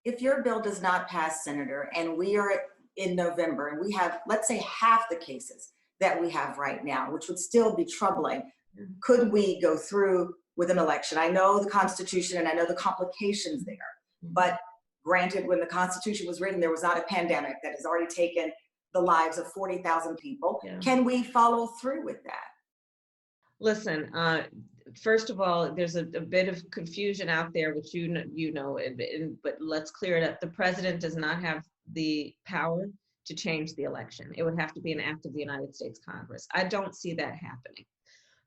If your bill does not pass, Senator, and we are in November and we have, let's say, half the cases that we have right now, which would still be troubling, could we go through with an election? I know the Constitution and I know the complications there, but granted, when the Constitution was written, there was not a pandemic that has already taken the lives of 40,000 people. Yeah. Can we follow through with that? Listen, first of all, there's a bit of confusion out there, which but let's clear it up. The president does not have the power to change the election. It would have to be an act of the United States Congress. I don't see that happening.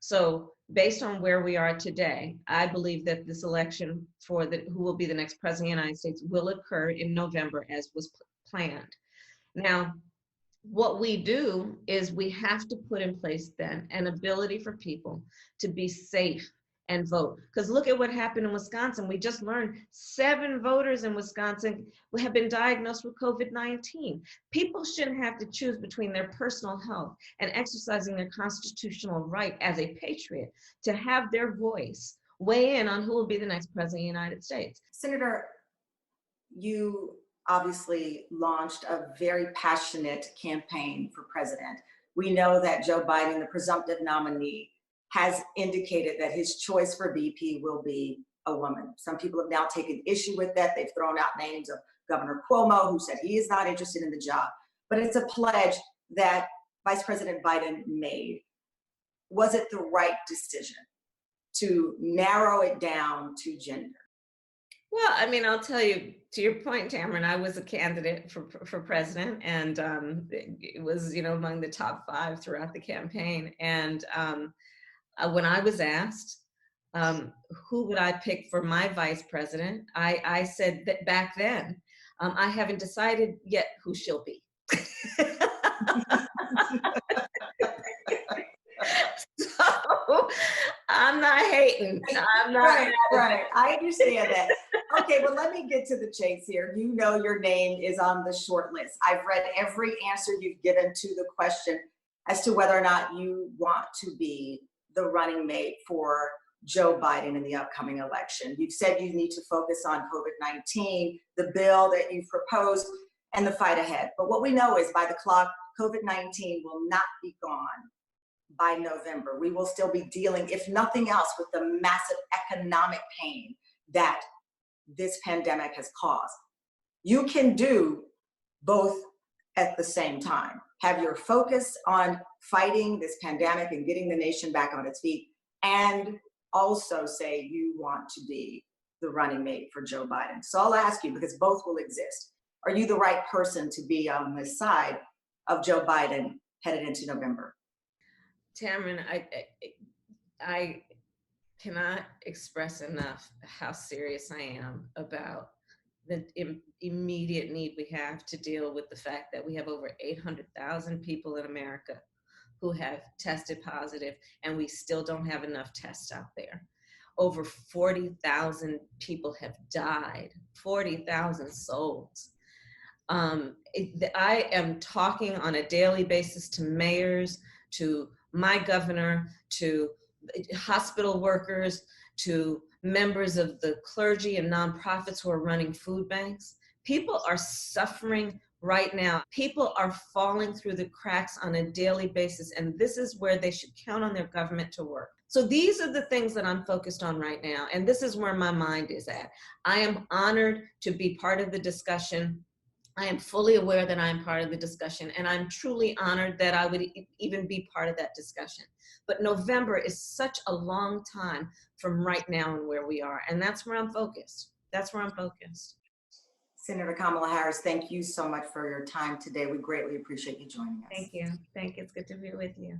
So based on where we are today, I believe that this election for who will be the next president of the United States will occur in November as was planned. Now, what we do is we have to put in place then an ability for people to be safe and vote. Because look at what happened in Wisconsin. We just learned 7 voters in Wisconsin have been diagnosed with COVID-19. People shouldn't have to choose between their personal health and exercising their constitutional right as a patriot to have their voice weigh in on who will be the next president of the United States. Senator, you obviously launched a very passionate campaign for president. We know that Joe Biden, the presumptive nominee, has indicated that his choice for VP will be a woman. Some people have now taken issue with that. They've thrown out names of Governor Cuomo, who said he is not interested in the job. But it's a pledge that Vice President Biden made. Was it the right decision to narrow it down to gender? Well, I mean, I'll tell you, to your point, Tamron, I was a candidate for president, and it was, among the top 5 throughout the campaign. And when I was asked who would I pick for my vice president, I said that back then, I haven't decided yet who she'll be. So I'm not hating. I'm not. Right. I understand that. Okay, well, let me get to the chase here. You know your name is on the short list. I've read every answer you've given to the question as to whether or not you want to be the running mate for Joe Biden in the upcoming election. You've said you need to focus on COVID-19, the bill that you've proposed, and the fight ahead. But what we know is by the clock, COVID-19 will not be gone by November. We will still be dealing, if nothing else, with the massive economic pain that this pandemic has caused. You can do both at the same time. Have your focus on fighting this pandemic and getting the nation back on its feet, and also say you want to be the running mate for Joe Biden. So I'll ask you, because both will exist, are you the right person to be on the side of Joe Biden headed into November? Tamron, I cannot express enough how serious I am about the immediate need we have to deal with the fact that we have over 800,000 people in America who have tested positive, and we still don't have enough tests out there. Over 40,000 people have died, 40,000 souls. I am talking on a daily basis to mayors, to my governor, to hospital workers, to members of the clergy and nonprofits who are running food banks. People are suffering right now. People are falling through the cracks on a daily basis, and this is where they should count on their government to work. So these are the things that I'm focused on right now, and this is where my mind is at. I am honored to be part of the discussion. I am fully aware that I am part of the discussion, and I'm truly honored that I would even be part of that discussion. But November is such a long time from right now and where we are, and that's where I'm focused. That's where I'm focused. Senator Kamala Harris, thank you so much for your time today. We greatly appreciate you joining us. Thank you. Thank you. It's good to be with you.